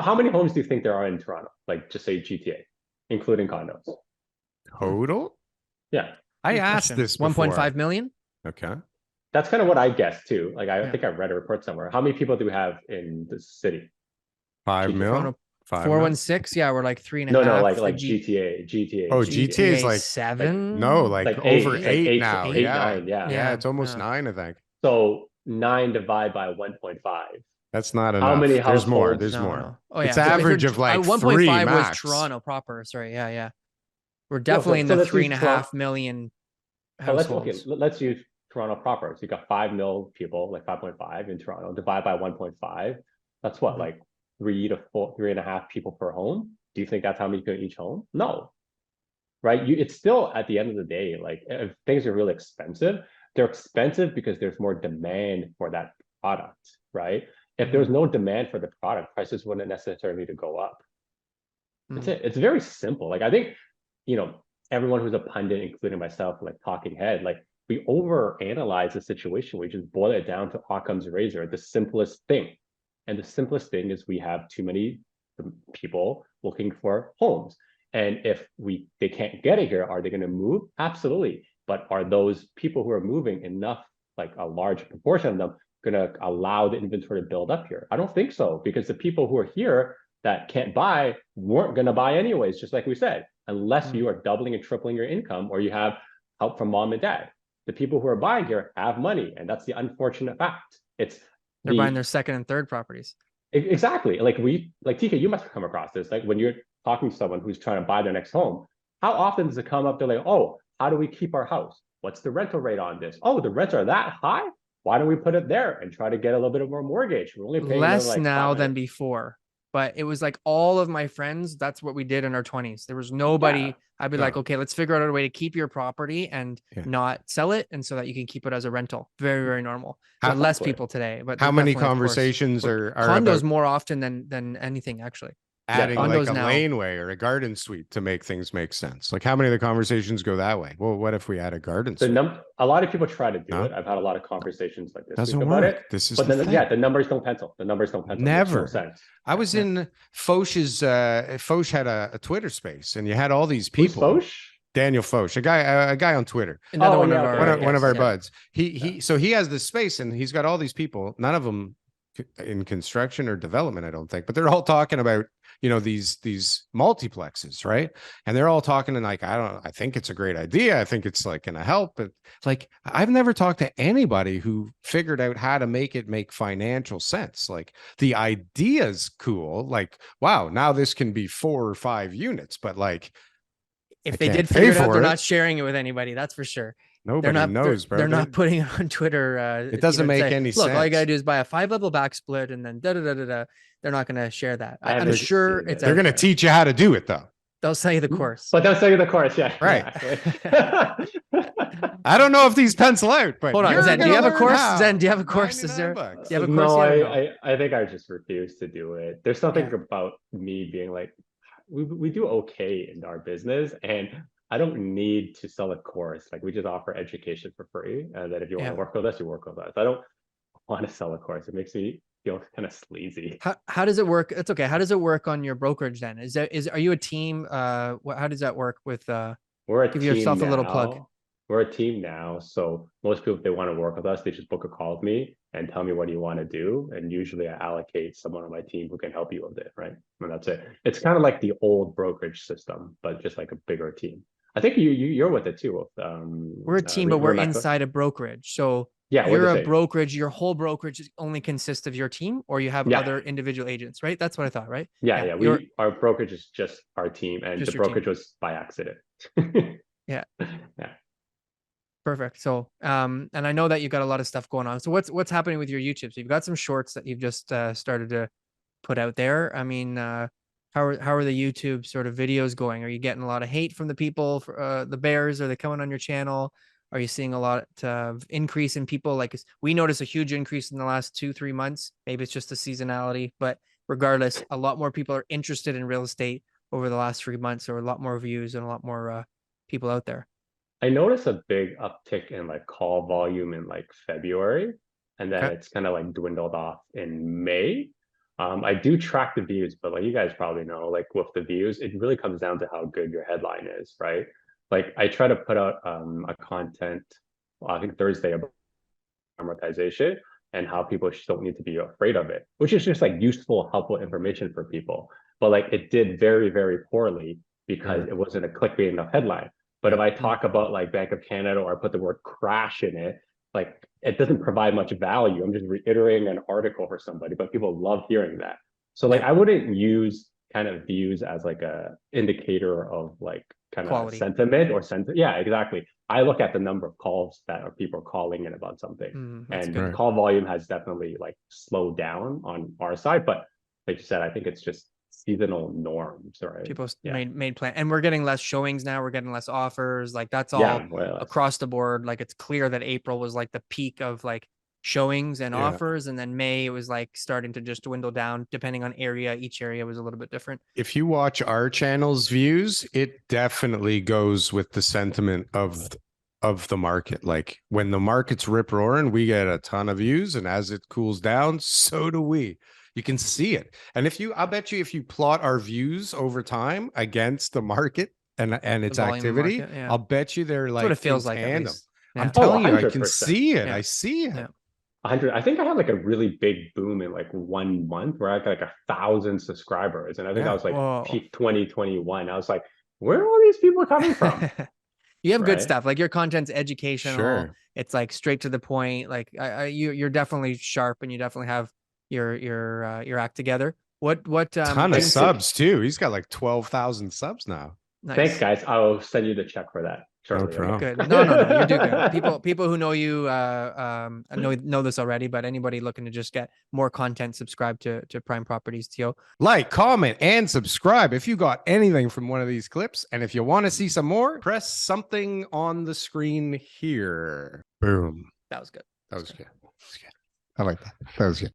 how many homes do you think there are in Toronto? Like just say GTA, including condos. Total? Yeah, I Good asked question. this before. 1.5 million. Okay. that's kind of what I guessed too. Like I Yeah. think I read a report somewhere. How many people do we have in the city? 5 GTA. mil? Toronto 5 mil? 416. Yeah, we're like 3.5. No, like The GTA. Oh, GTA is like 7. no, like like over it's like 8 eight, now. eight, Yeah. nine, yeah. Yeah, it's almost Yeah. 9, I think. So 9 divided by 1.5. That's not How enough. many There's more. households? There's No, more. no. Oh It's yeah. So if average you're- of like 1.5 3 was max. Toronto proper. Sorry. Yeah. We're No, definitely in so the let's use 3.5 million But households. let's use Toronto proper. So you got 5 mil people, like 5.5 in Toronto, divide by 1.5. That's what, like 3.5 people per home. Do you think that's how many people in each home? No, right? It's still at the end of the day, like if things are really expensive, they're expensive because there's more demand for that product, right? If there's no demand for the product, prices wouldn't necessarily need to go up. That's it. It's very simple. Like I think, everyone who's a pundit, including myself, like talking head, like we overanalyze the situation. We just boil it down to Occam's razor, the simplest thing. And the simplest thing is we have too many people looking for homes. And if they can't get it here, are they going to move? Absolutely. But are those people who are moving enough, like a large proportion of them, going to allow the inventory to build up here? I don't think so, because the people who are here that can't buy weren't going to buy anyways, just like we said, unless you are doubling and tripling your income or you have help from mom and dad. The people who are buying here have money, and that's the unfortunate fact. They're buying their second and third properties. Exactly. Like TK, you must have come across this. Like when you're talking to someone who's trying to buy their next home, how often does it come up? They're like, oh, how do we keep our house? What's the rental rate on this? Oh, the rents are that high? Why don't we put it there and try to get a little bit more mortgage? We're only paying Less like now than before. But it was like all of my friends, that's what we did in our 20s. There was nobody. I'd be like, okay, let's figure out a way to keep your property and not sell it, and so that you can keep it as a rental. Very, very normal. So less people today. But how many definitely, of course, conversations are condos about more often than anything, actually. adding like condos a now. laneway or a garden suite to make things make sense? Like how many of the conversations go that way? Well, what if we add a garden suite? A lot of people try to do it. I've had a lot of conversations like this Doesn't week work. about it. This is But the then, thing. yeah, the numbers don't pencil. The numbers don't pencil. Never. Makes no sense. I was in Foch's Foch had a Twitter space, and you had all these people. Who's Foch? Daniel Foch, a guy on Twitter. Another one of our buds. So he has this space, and he's got all these people, none of them in construction or development, I don't think, but they're all talking about, these multiplexes, right? And they're all talking and like, I think it's a great idea. I think it's like going to help. But like, I've never talked to anybody who figured out how to make it make financial sense. Like the idea's cool. Like, wow, now this can be 4 or 5 units, but like, if they did figure it out, they're not sharing it with anybody. That's for sure. Nobody knows, bro. They're not putting it on Twitter. It doesn't make any sense. Look, all you gotta do is buy a 5-level back split, and then da da da da da. They're not gonna share that. I'm sure it's. They're gonna teach you how to do it, though. They'll sell you the course. But they'll sell you the course, yeah. Right. Yeah, I don't know if these pencil out, but hold on, Zen, do you have a course? Zen, do you have a course? Do you have a course? No, I think I just refuse to do it. There's something about me being like, we do okay in our business, and I don't need to sell a course. Like we just offer education for free, and then if you want to work with us, you work with us. I don't want to sell a course. It makes me feel kind of sleazy. How does it work? It's okay. How does it work on your brokerage then? Are you a team? How does that work with? We're a give team yourself now. A little plug. We're a team now, so most people, if they want to work with us, they just book a call with me and tell me what you want to do, and usually I allocate someone on my team who can help you with it, right? And that's it. It's kind of like the old brokerage system, but just like a bigger team. I think you're with it too. We're a team, but we're inside a brokerage. So yeah, you're a brokerage. Your whole brokerage only consists of your team, or you have other individual agents, right? That's what I thought, right? Yeah. Our brokerage is just our team, and the brokerage was by accident. Yeah. Yeah. Perfect. So, and I know that you've got a lot of stuff going on. So what's happening with your YouTube? So you've got some shorts that you've just started to put out there. I mean, how are the YouTube sort of videos going? Are you getting a lot of hate from the people, for, the bears? Are they coming on your channel? Are you seeing a lot of increase in people? Like we noticed a huge increase in the last 2-3 months. Maybe it's just the seasonality, but regardless, a lot more people are interested in real estate over the last 3 months, or a lot more views and a lot more people out there. I noticed a big uptick in like call volume in like February, and then it's kind of like dwindled off in May. I do track the views, but like you guys probably know, like with the views, it really comes down to how good your headline is, right? Like I try to put out a content, I think Thursday about amortization and how people don't need to be afraid of it, which is just like useful, helpful information for people. But like it did very, very poorly because it wasn't a clickbait enough headline. But if I talk about like Bank of Canada or I put the word crash in it, like it doesn't provide much value. I'm just reiterating an article for somebody, but people love hearing that. So like I wouldn't use kind of views as like a indicator of like kind of Quality. sentiment or sentiment. Yeah, exactly. I look at the number of calls that are people calling in about something, That's and good. call volume has definitely like slowed down on our side. But like you said, I think it's just seasonal norms, right? People Yeah, made plan, and we're getting less showings now. We're getting less offers. Like that's all yeah, well, across the board. Like it's clear that April was like the peak of like showings and Yeah. offers, and then May it was like starting to just dwindle down depending on area. Each area was a little bit different. If you watch our channel's views, it definitely goes with the sentiment of the market. Like when the market's rip roaring, we get a ton of views, and as it cools down, so do we. You can see it. And I'll bet you if you plot our views over time against the market and its volume of activity, market, yeah. I'll bet you they're That's like what it feels in like at tandem. least. I'm Yeah. telling you, I can 100%. see it. Yeah. I see it. Yeah. 100. I think I had like a really big boom in like 1 month where I had like 1,000 subscribers, and I think Yeah. I was like Whoa. peak 2021. I was like, where are all these people coming from? You have good Right? stuff. Like your content's educational. Sure. It's like straight to the point. Like you're definitely sharp, and you definitely have your act together. What Ton of James, subs too. He's got like 12,000 subs now. Thanks, nice. guys. I'll send you the check for that No shortly. problem. Good. No. You're doing good. People who know you know this already, but anybody looking to just get more content, subscribe to Prime Properties TO. Like, comment, and subscribe if you got anything from one of these clips. And if you want to see some more, press something on the screen here. Boom. That was good. That was good. I like that. That was good.